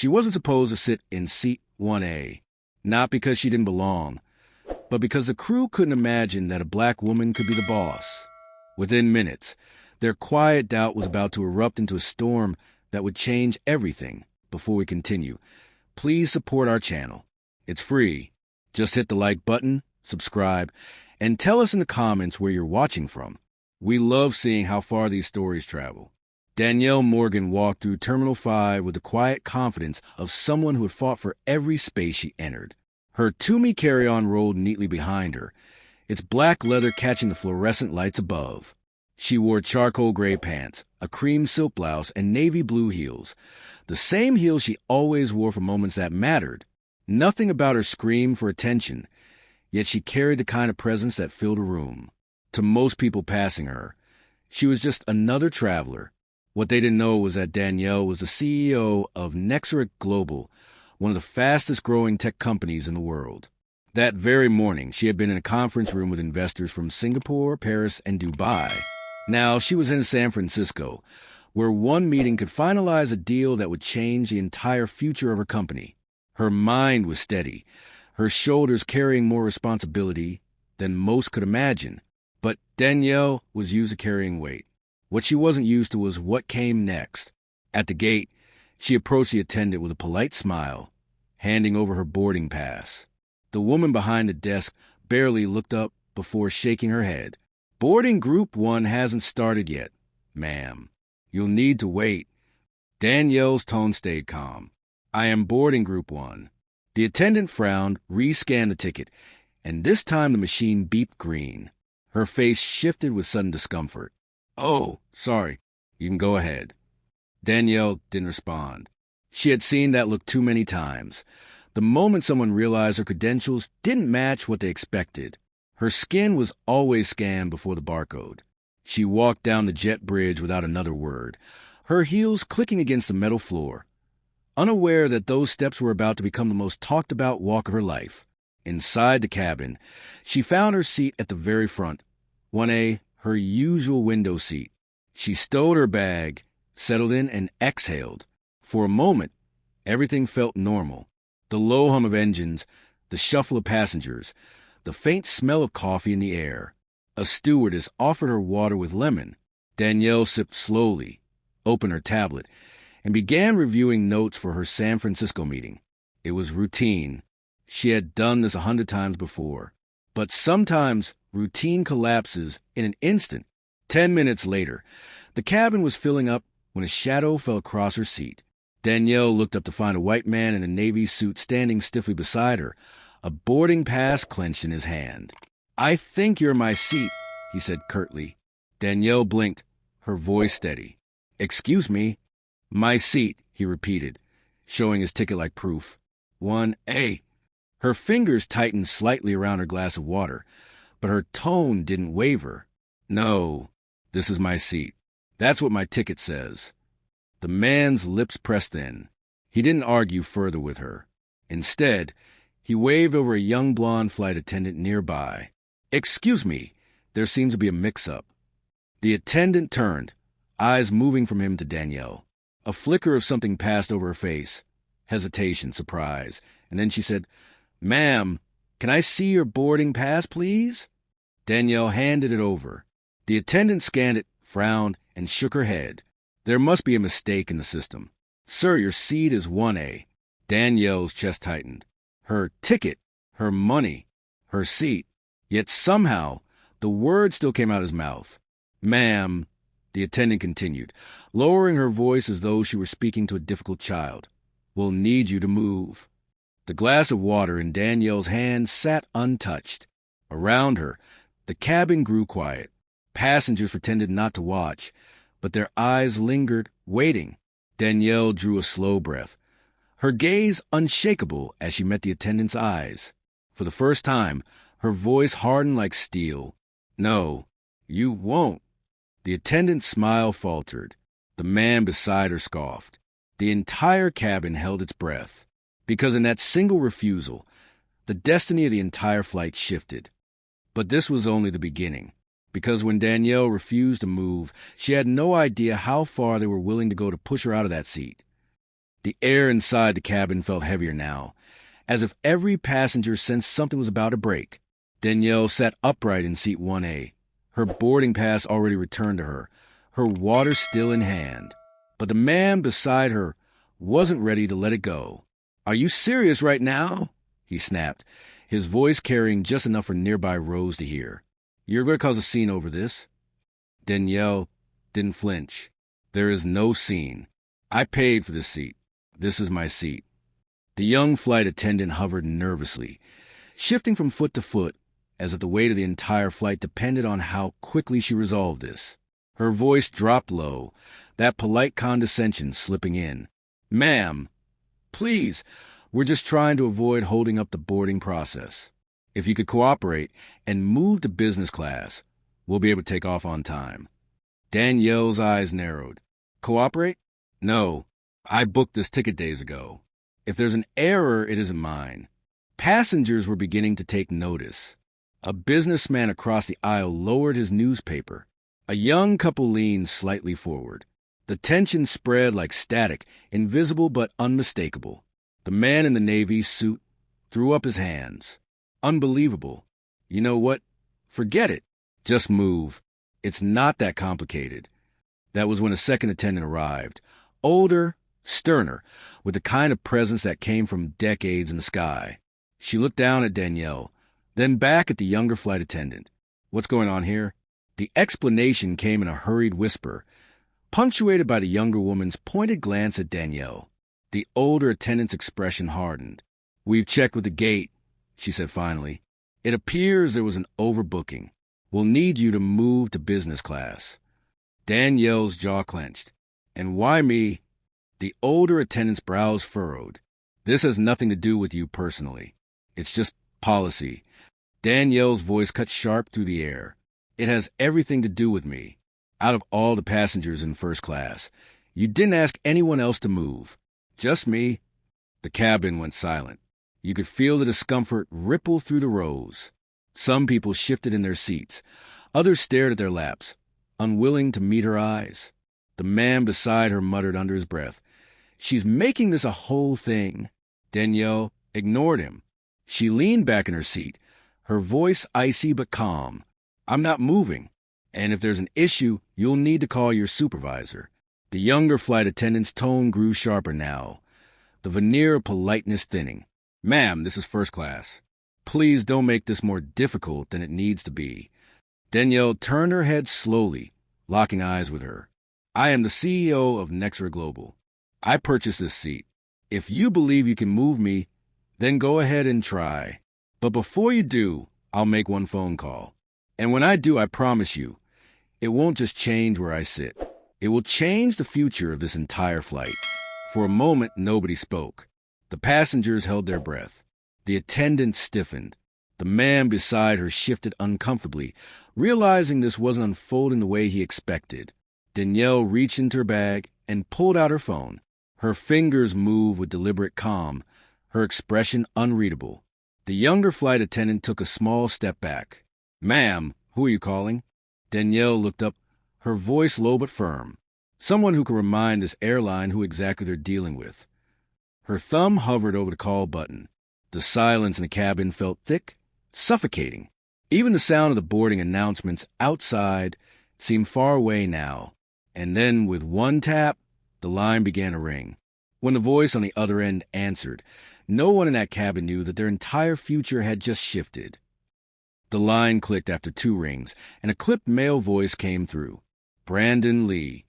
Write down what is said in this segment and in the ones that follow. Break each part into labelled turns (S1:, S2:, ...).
S1: She wasn't supposed to sit in seat 1A, not because she didn't belong, but because the crew couldn't imagine that a black woman could be the boss. Within minutes, their quiet doubt was about to erupt into a storm that would change everything. Before we continue, please support our channel. It's free. Just hit the like button, subscribe, and tell us in the comments where you're watching from. We love seeing how far these stories travel. Danielle Morgan walked through Terminal 5 with the quiet confidence of someone who had fought for every space she entered. Her Toomey carry-on rolled neatly behind her, its black leather catching the fluorescent lights above. She wore charcoal gray pants, a cream silk blouse, and navy blue heels, the same heels she always wore for moments that mattered. Nothing about her screamed for attention, yet she carried the kind of presence that filled a room. To most people passing her, she was just another traveler. What they didn't know was that Danielle was the CEO of Nexeric Global, one of the fastest-growing tech companies in the world. That very morning, she had been in a conference room with investors from Singapore, Paris, and Dubai. Now, she was in San Francisco, where one meeting could finalize a deal that would change the entire future of her company. Her mind was steady, her shoulders carrying more responsibility than most could imagine. But Danielle was used to carrying weight. What she wasn't used to was what came next. At the gate, she approached the attendant with a polite smile, handing over her boarding pass. The woman behind the desk barely looked up before shaking her head. "Boarding Group 1 hasn't started yet, ma'am. You'll need to wait." Danielle's tone stayed calm. "I am boarding Group 1. The attendant frowned, re-scanned the ticket, and this time the machine beeped green. Her face shifted with sudden discomfort. "Oh, sorry. You can go ahead." Danielle didn't respond. She had seen that look too many times. The moment someone realized her credentials didn't match what they expected. Her skin was always scanned before the barcode. She walked down the jet bridge without another word, her heels clicking against the metal floor, unaware that those steps were about to become the most talked-about walk of her life. Inside the cabin, she found her seat at the very front, 1A, her usual window seat. She stowed her bag, settled in, and exhaled. For a moment, everything felt normal. The low hum of engines, the shuffle of passengers, the faint smell of coffee in the air. A stewardess offered her water with lemon. Danielle sipped slowly, opened her tablet, and began reviewing notes for her San Francisco meeting. It was routine. She had done this 100 times before. But sometimes routine collapses in an instant. 10 minutes later, the cabin was filling up when a shadow fell across her seat. Danielle looked up to find a white man in a navy suit standing stiffly beside her, a boarding pass clenched in his hand. "I think you're my seat," he said curtly. Danielle blinked, her voice steady. "Excuse me." "My seat," he repeated, showing his ticket like proof. 1A. Her fingers tightened slightly around her glass of water, but her tone didn't waver. "No, this is my seat. That's what my ticket says." The man's lips pressed in. He didn't argue further with her. Instead, he waved over a young blonde flight attendant nearby. "Excuse me, there seems to be a mix-up." The attendant turned, eyes moving from him to Danielle. A flicker of something passed over her face. Hesitation, surprise, and then she said, "Ma'am, can I see your boarding pass, please?" Danielle handed it over. The attendant scanned it, frowned, and shook her head. There must be a mistake in the system. "Sir, your seat is 1A. Danielle's chest tightened. Her ticket, her money, her seat. Yet somehow, the word still came out of his mouth. "Ma'am," the attendant continued, lowering her voice as though she were speaking to a difficult child, "we'll need you to move." The glass of water in Danielle's hand sat untouched. Around her, the cabin grew quiet. Passengers pretended not to watch, but their eyes lingered, waiting. Danielle drew a slow breath, her gaze unshakable as she met the attendant's eyes. For the first time, her voice hardened like steel. "No, you won't." The attendant's smile faltered. The man beside her scoffed. The entire cabin held its breath, because in that single refusal, the destiny of the entire flight shifted. But this was only the beginning, because when Danielle refused to move, she had no idea how far they were willing to go to push her out of that seat. The air inside the cabin felt heavier now, as if every passenger sensed something was about to break. Danielle sat upright in seat 1A, her boarding pass already returned to her water still in hand. But the man beside her wasn't ready to let it go. "Are you serious right now?" he snapped, his voice carrying just enough for nearby Rose to hear. "You're going to cause a scene over this?" Danielle didn't flinch. "There is no scene. I paid for this seat. This is my seat." The young flight attendant hovered nervously, shifting from foot to foot, as if the weight of the entire flight depended on how quickly she resolved this. Her voice dropped low, that polite condescension slipping in. "Ma'am, please, we're just trying to avoid holding up the boarding process. If you could cooperate and move to business class, we'll be able to take off on time." Danielle's eyes narrowed. "Cooperate? No, I booked this ticket days ago. If there's an error, it isn't mine." Passengers were beginning to take notice. A businessman across the aisle lowered his newspaper. A young couple leaned slightly forward. The tension spread like static, invisible but unmistakable. The man in the navy suit threw up his hands. "Unbelievable. You know what? Forget it. Just move. It's not that complicated." That was when a second attendant arrived. Older, sterner, with the kind of presence that came from decades in the sky. She looked down at Danielle, then back at the younger flight attendant. "What's going on here?" The explanation came in a hurried whisper, punctuated by the younger woman's pointed glance at Danielle. The older attendant's expression hardened. "We've checked with the gate," she said finally. "It appears there was an overbooking. We'll need you to move to business class." Danielle's jaw clenched. "And why me?" The older attendant's brows furrowed. "This has nothing to do with you personally. It's just policy." Danielle's voice cut sharp through the air. "It has everything to do with me. Out of all the passengers in first class, you didn't ask anyone else to move. Just me." The cabin went silent. You could feel the discomfort ripple through the rows. Some people shifted in their seats. Others stared at their laps, unwilling to meet her eyes. The man beside her muttered under his breath, "She's making this a whole thing." Danielle ignored him. She leaned back in her seat, her voice icy but calm. "I'm not moving. And if there's an issue, you'll need to call your supervisor." The younger flight attendant's tone grew sharper now, the veneer of politeness thinning. "Ma'am, this is first class. Please don't make this more difficult than it needs to be." Danielle turned her head slowly, locking eyes with her. "I am the CEO of Nexer Global. I purchased this seat. If you believe you can move me, then go ahead and try. But before you do, I'll make one phone call. And when I do, I promise you, it won't just change where I sit. It will change the future of this entire flight." For a moment, nobody spoke. The passengers held their breath. The attendant stiffened. The man beside her shifted uncomfortably, realizing this wasn't unfolding the way he expected. Danielle reached into her bag and pulled out her phone. Her fingers moved with deliberate calm, her expression unreadable. The younger flight attendant took a small step back. "Ma'am, who are you calling?" Danielle looked up, her voice low but firm. Someone who could remind this airline who exactly they're dealing with. Her thumb hovered over the call button. The silence in the cabin felt thick, suffocating. Even the sound of the boarding announcements outside seemed far away now. And then, with one tap, the line began to ring. When the voice on the other end answered, no one in that cabin knew that their entire future had just shifted. The line clicked after 2 rings, and a clipped male voice came through. "Brandon Lee."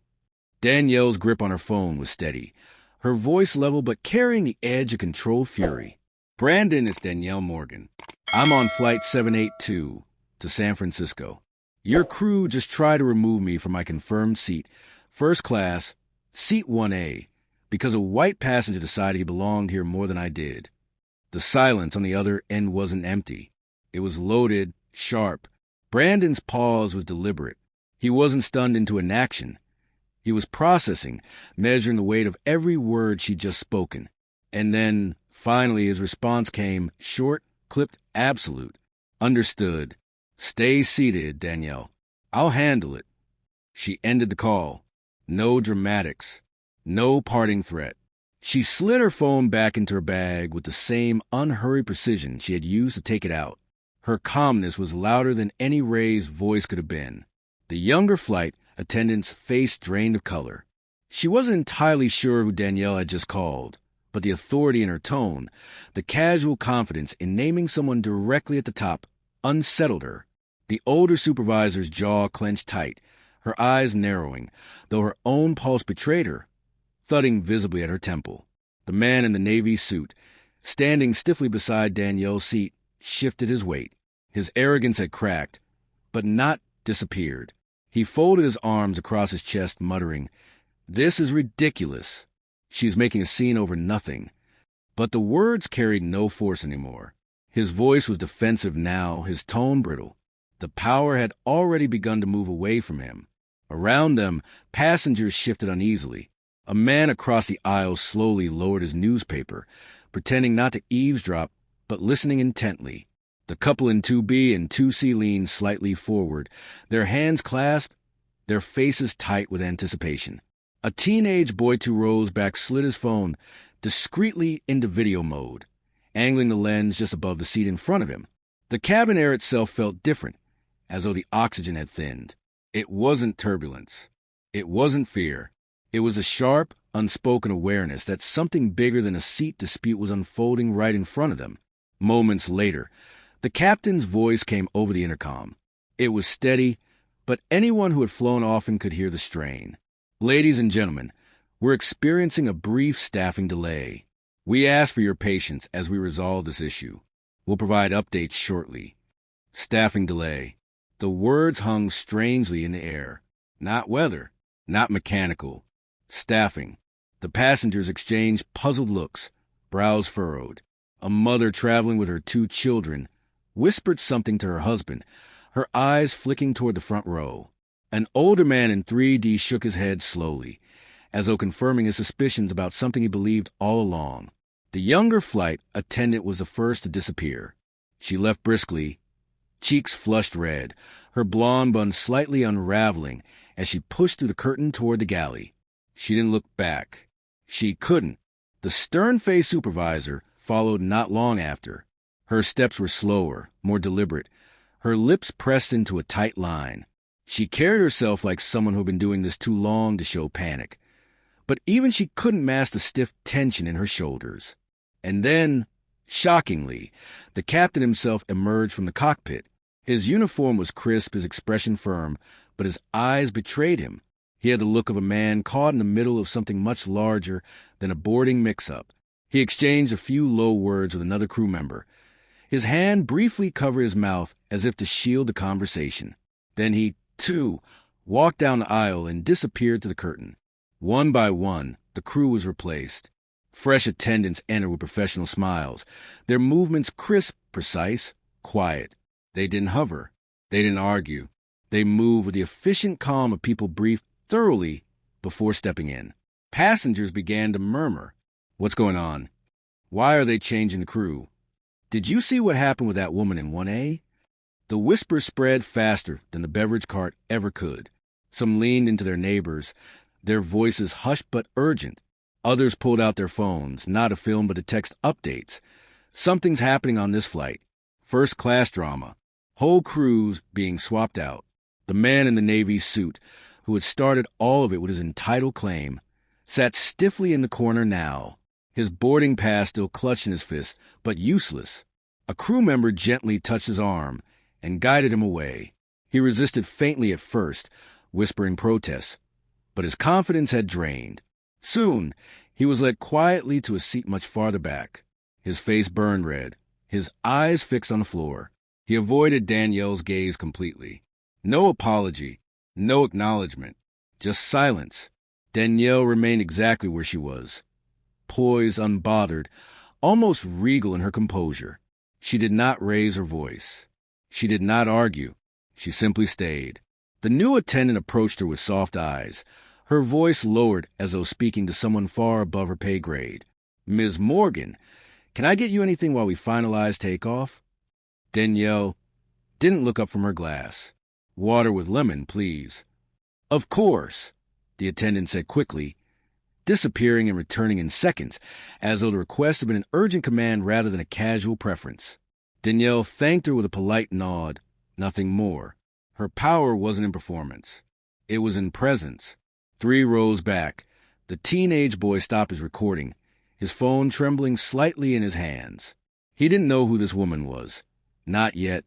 S1: Danielle's grip on her phone was steady, her voice level but carrying the edge of controlled fury. "Brandon, it's Danielle Morgan. I'm on flight 782 to San Francisco. Your crew just tried to remove me from my confirmed seat, first class, seat 1A, because a white passenger decided he belonged here more than I did." The silence on the other end wasn't empty. It was loaded, sharp. Brandon's pause was deliberate. He wasn't stunned into inaction. He was processing, measuring the weight of every word she'd just spoken. And then, finally, his response came, short, clipped, absolute. "Understood. Stay seated, Danielle. I'll handle it." She ended the call. No dramatics. No parting threat. She slid her phone back into her bag with the same unhurried precision she had used to take it out. Her calmness was louder than any Ray's voice could have been. The younger flight attendant's face drained of color. She wasn't entirely sure who Danielle had just called, but the authority in her tone, the casual confidence in naming someone directly at the top, unsettled her. The older supervisor's jaw clenched tight, her eyes narrowing, though her own pulse betrayed her, thudding visibly at her temple. The man in the navy suit, standing stiffly beside Danielle's seat, shifted his weight. His arrogance had cracked, but not disappeared. He folded his arms across his chest, muttering, "This is ridiculous. She's making a scene over nothing." But the words carried no force anymore. His voice was defensive now, his tone brittle. The power had already begun to move away from him. Around them, passengers shifted uneasily. A man across the aisle slowly lowered his newspaper, pretending not to eavesdrop, but listening intently. The couple in 2B and 2C leaned slightly forward, their hands clasped, their faces tight with anticipation. A teenage boy 2 rows back slid his phone discreetly into video mode, angling the lens just above the seat in front of him. The cabin air itself felt different, as though the oxygen had thinned. It wasn't turbulence. It wasn't fear. It was a sharp, unspoken awareness that something bigger than a seat dispute was unfolding right in front of them. Moments later, the captain's voice came over the intercom. It was steady, but anyone who had flown often could hear the strain. "Ladies and gentlemen, we're experiencing a brief staffing delay. We ask for your patience as we resolve this issue. We'll provide updates shortly." Staffing delay. The words hung strangely in the air. Not weather, not mechanical. Staffing. The passengers exchanged puzzled looks, brows furrowed. A mother traveling with her 2 children whispered something to her husband, her eyes flicking toward the front row. An older man in 3D shook his head slowly, as though confirming his suspicions about something he believed all along. The younger flight attendant was the first to disappear. She left briskly, cheeks flushed red, her blonde bun slightly unraveling as she pushed through the curtain toward the galley. She didn't look back. She couldn't. The stern-faced supervisor followed not long after. Her steps were slower, more deliberate, her lips pressed into a tight line. She carried herself like someone who had been doing this too long to show panic. But even she couldn't mask the stiff tension in her shoulders. And then, shockingly, the captain himself emerged from the cockpit. His uniform was crisp, his expression firm, but his eyes betrayed him. He had the look of a man caught in the middle of something much larger than a boarding mix-up. He exchanged a few low words with another crew member. His hand briefly covered his mouth as if to shield the conversation. Then he, too, walked down the aisle and disappeared to the curtain. One by one, the crew was replaced. Fresh attendants entered with professional smiles, their movements crisp, precise, quiet. They didn't hover. They didn't argue. They moved with the efficient calm of people briefed thoroughly before stepping in. Passengers began to murmur. "What's going on? Why are they changing the crew? Did you see what happened with that woman in 1A? The whispers spread faster than the beverage cart ever could. Some leaned into their neighbors, their voices hushed but urgent. Others pulled out their phones, not to film but to text updates. Something's happening on this flight. First-class drama. Whole crews being swapped out. The man in the Navy suit, who had started all of it with his entitled claim, sat stiffly in the corner now, his boarding pass still clutched in his fist, but useless. A crew member gently touched his arm and guided him away. He resisted faintly at first, whispering protests, but his confidence had drained. Soon, he was led quietly to a seat much farther back. His face burned red, his eyes fixed on the floor. He avoided Danielle's gaze completely. No apology, no acknowledgement, just silence. Danielle remained exactly where she was, poised, unbothered, almost regal in her composure. She did not raise her voice. She did not argue. She simply stayed. The new attendant approached her with soft eyes, her voice lowered as though speaking to someone far above her pay grade. "Ms. Morgan, can I get you anything while we finalize takeoff?" Danielle didn't look up from her glass. "Water with lemon, please." "Of course," the attendant said quickly, disappearing and returning in seconds, as though the request had been an urgent command rather than a casual preference. Danielle thanked her with a polite nod, nothing more. Her power wasn't in performance. It was in presence. 3 rows back, the teenage boy stopped his recording, his phone trembling slightly in his hands. He didn't know who this woman was. Not yet,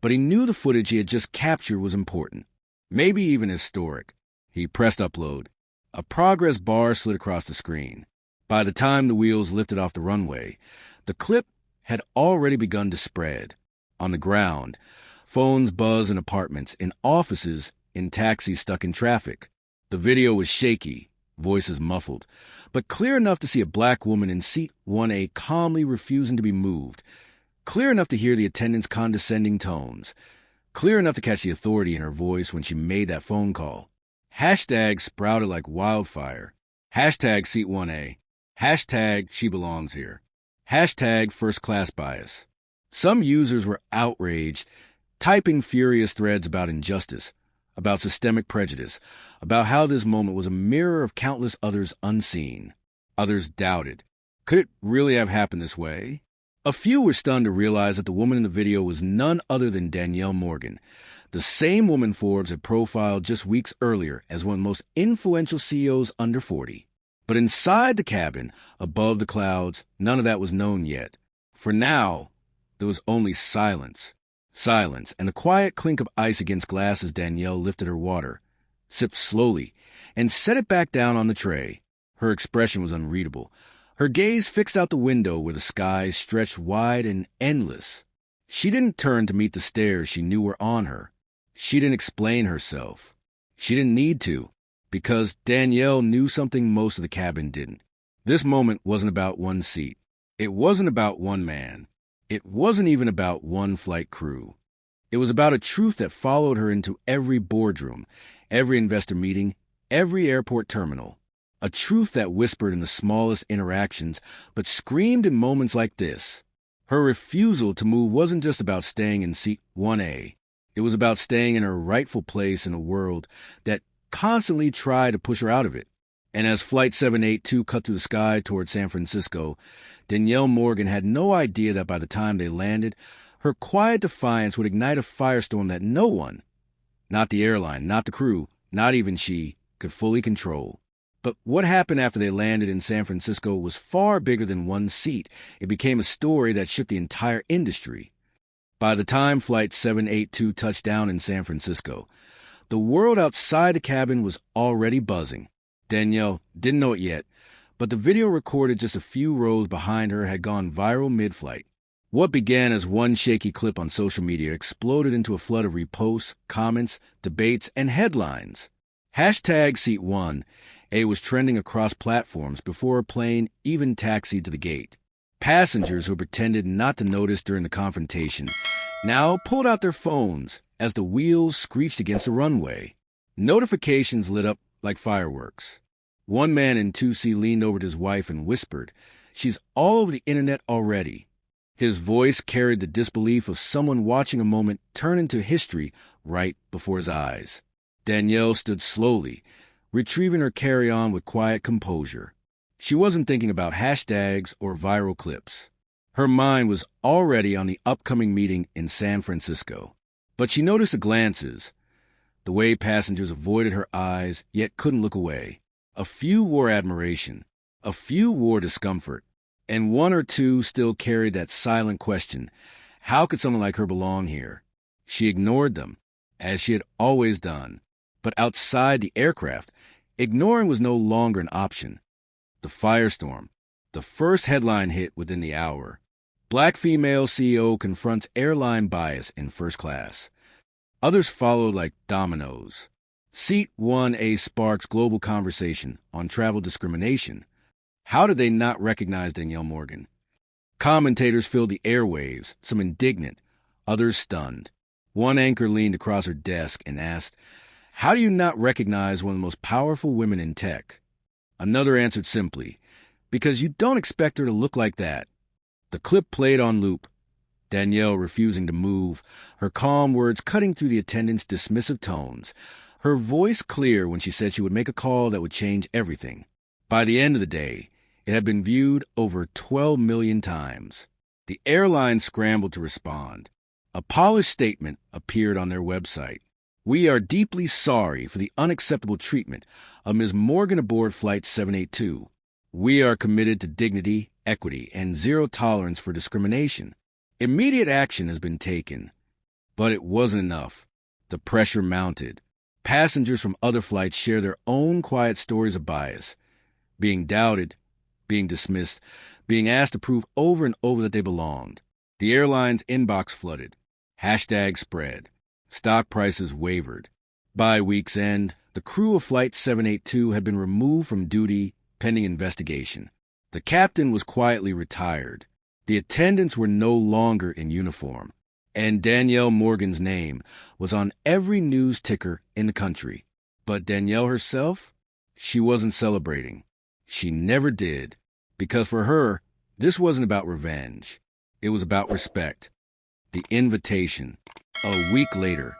S1: but he knew the footage he had just captured was important. Maybe even historic. He pressed upload. A progress bar slid across the screen. By the time the wheels lifted off the runway, the clip had already begun to spread. On the ground, phones buzzed in apartments, in offices, in taxis stuck in traffic. The video was shaky, voices muffled, but clear enough to see a black woman in seat 1A calmly refusing to be moved, clear enough to hear the attendant's condescending tones, clear enough to catch the authority in her voice when she made that phone call. Hashtags sprouted like wildfire. Hashtag seat 1A. Hashtag she belongs here. Hashtag first-class bias. Some users were outraged, typing furious threads about injustice, about systemic prejudice, about how this moment was a mirror of countless others unseen. Others doubted. Could it really have happened this way? A few were stunned to realize that the woman in the video was none other than Danielle Morgan, the same woman Forbes had profiled just weeks earlier as one of the most influential CEOs under 40. But inside the cabin, above the clouds, none of that was known yet. For now, there was only silence. Silence, and the quiet clink of ice against glass as Danielle lifted her water, sipped slowly, and set it back down on the tray. Her expression was unreadable. Her gaze fixed out the window where the skies stretched wide and endless. She didn't turn to meet the stares she knew were on her. She didn't explain herself. She didn't need to, because Danielle knew something most of the cabin didn't. This moment wasn't about one seat. It wasn't about one man. It wasn't even about one flight crew. It was about a truth that followed her into every boardroom, every investor meeting, every airport terminal. A truth that whispered in the smallest interactions, but screamed in moments like this. Her refusal to move wasn't just about staying in seat 1A. It was about staying in her rightful place in a world that constantly tried to push her out of it. And as Flight 782 cut through the sky toward San Francisco, Danielle Morgan had no idea that by the time they landed, her quiet defiance would ignite a firestorm that no one, not the airline, not the crew, not even she, could fully control. But what happened after they landed in San Francisco was far bigger than one seat. It became a story that shook the entire industry. By the time Flight 782 touched down in San Francisco, the world outside the cabin was already buzzing. Danielle didn't know it yet, but the video recorded just a few rows behind her had gone viral mid-flight. What began as one shaky clip on social media exploded into a flood of reposts, comments, debates, and headlines. Hashtag Seat 1A was trending across platforms before a plane even taxied to the gate. Passengers who pretended not to notice during the confrontation now pulled out their phones as the wheels screeched against the runway. Notifications lit up like fireworks. One man in 2C leaned over to his wife and whispered, "She's all over the internet already." His voice carried the disbelief of someone watching a moment turn into history right before his eyes. Danielle stood slowly, retrieving her carry-on with quiet composure. She wasn't thinking about hashtags or viral clips. Her mind was already on the upcoming meeting in San Francisco. But she noticed the glances, the way passengers avoided her eyes yet couldn't look away. A few wore admiration, a few wore discomfort, and one or two still carried that silent question, how could someone like her belong here? She ignored them, as she had always done. But outside the aircraft, ignoring was no longer an option. The firestorm, the first headline hit within the hour. Black female CEO confronts airline bias in first class. Others followed like dominoes. Seat 1A sparks global conversation on travel discrimination. How did they not recognize Danielle Morgan? Commentators filled the airwaves, some indignant, others stunned. One anchor leaned across her desk and asked, "How do you not recognize one of the most powerful women in tech?" Another answered simply, "Because you don't expect her to look like that." The clip played on loop, Danielle refusing to move, her calm words cutting through the attendant's dismissive tones, her voice clear when she said she would make a call that would change everything. By the end of the day, it had been viewed over 12 million times. The airline scrambled to respond. A polished statement appeared on their website. "We are deeply sorry for the unacceptable treatment of Ms. Morgan aboard Flight 782. We are committed to dignity, equity, and zero tolerance for discrimination. Immediate action has been taken." But it wasn't enough. The pressure mounted. Passengers from other flights share their own quiet stories of bias, being doubted, being dismissed, being asked to prove over and over that they belonged. The airline's inbox flooded. Hashtags spread. Stock prices wavered. By week's end, the crew of Flight 782 had been removed from duty pending investigation. The captain was quietly retired. The attendants were no longer in uniform. And Danielle Morgan's name was on every news ticker in the country. But Danielle herself? She wasn't celebrating. She never did. Because for her, this wasn't about revenge. It was about respect. The invitation. A week later,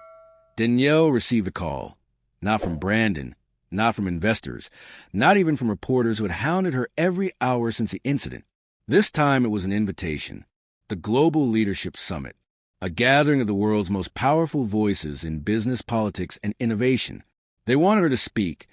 S1: Danielle received a call. Not from Brandon, not from investors, not even from reporters who had hounded her every hour since the incident. This time it was an invitation. The Global Leadership Summit. A gathering of the world's most powerful voices in business, politics, and innovation. They wanted her to speak,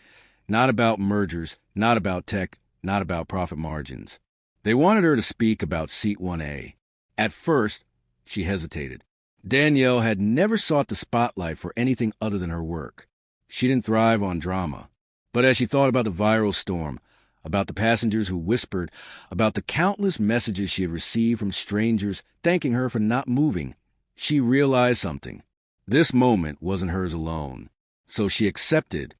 S1: not about mergers, not about tech, not about profit margins. They wanted her to speak about Seat 1A. At first, she hesitated. Danielle had never sought the spotlight for anything other than her work. She didn't thrive on drama. But as she thought about the viral storm, about the passengers who whispered, about the countless messages she had received from strangers thanking her for not moving, she realized something. This moment wasn't hers alone. So she accepted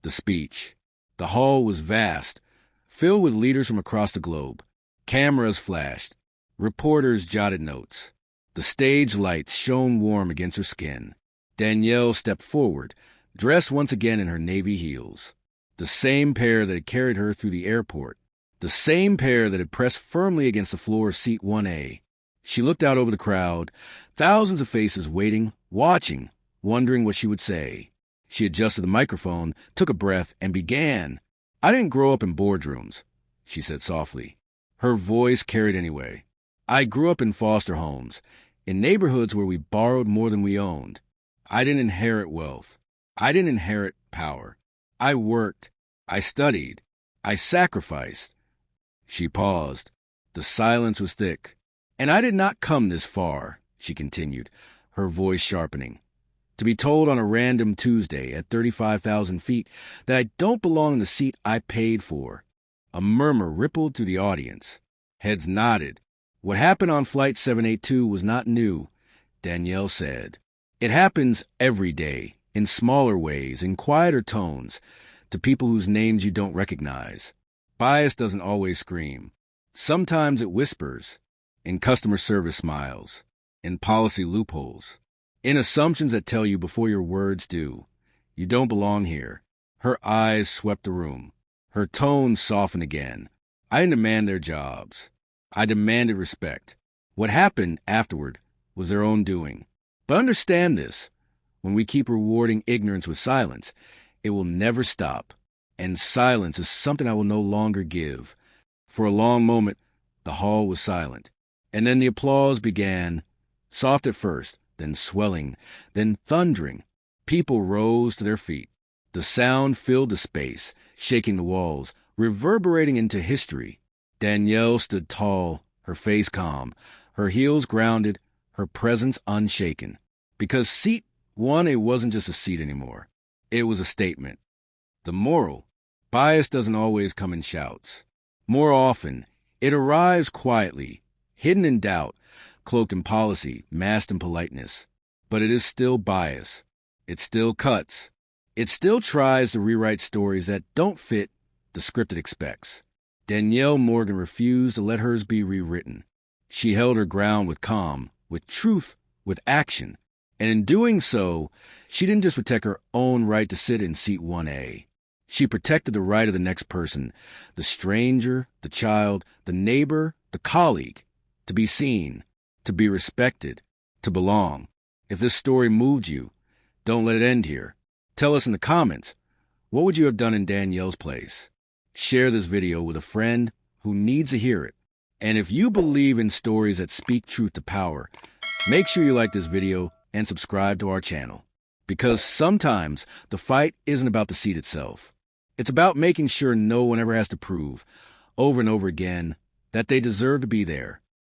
S1: the speech. The hall was vast, filled with leaders from across the globe. Cameras flashed. Reporters jotted notes. The stage lights shone warm against her skin. Danielle stepped forward, dressed once again in her navy heels. The same pair that had carried her through the airport. The same pair that had pressed firmly against the floor of Seat 1A. She looked out over the crowd, thousands of faces waiting, watching, wondering what she would say. She adjusted the microphone, took a breath, and began. "I didn't grow up in boardrooms," she said softly. Her voice carried anyway. "I grew up in foster homes, in neighborhoods where we borrowed more than we owned. I didn't inherit wealth. I didn't inherit power. I worked. I studied. I sacrificed." She paused. The silence was thick. "And I did not come this far," she continued, her voice sharpening, "to be told on a random Tuesday at 35,000 feet that I don't belong in the seat I paid for." A murmur rippled through the audience. Heads nodded. What happened on Flight 782 was not new, Danielle said. It happens every day, in smaller ways, in quieter tones, to people whose names you don't recognize. Bias doesn't always scream. Sometimes it whispers. In customer service smiles, in policy loopholes, in assumptions that tell you before your words do. You don't belong here. Her eyes swept the room. Her tone softened again. I didn't demand their jobs. I demanded respect. What happened afterward was their own doing. But understand this. When we keep rewarding ignorance with silence, it will never stop. And silence is something I will no longer give. For a long moment, the hall was silent. And then the applause began, soft at first, then swelling, then thundering. People rose to their feet. The sound filled the space, shaking the walls, reverberating into history. Danielle stood tall, her face calm, her heels grounded, her presence unshaken. Because Seat 1A wasn't just a seat anymore. It was a statement. The moral: bias doesn't always come in shouts. More often, it arrives quietly, hidden in doubt, cloaked in policy, masked in politeness. But it is still bias. It still cuts. It still tries to rewrite stories that don't fit the script it expects. Danielle Morgan refused to let hers be rewritten. She held her ground with calm, with truth, with action. And in doing so, she didn't just protect her own right to sit in Seat 1A. She protected the right of the next person, the stranger, the child, the neighbor, the colleague, to be seen, to be respected, to belong. If this story moved you, don't let it end here. Tell us in the comments, what would you have done in Danielle's place? share this video with a friend who needs to hear it. And if you believe in stories that speak truth to power, make sure you like this video and subscribe to our channel. Because sometimes the fight isn't about the seat itself. It's about making sure no one ever has to prove, over and over again, that they deserve to be there.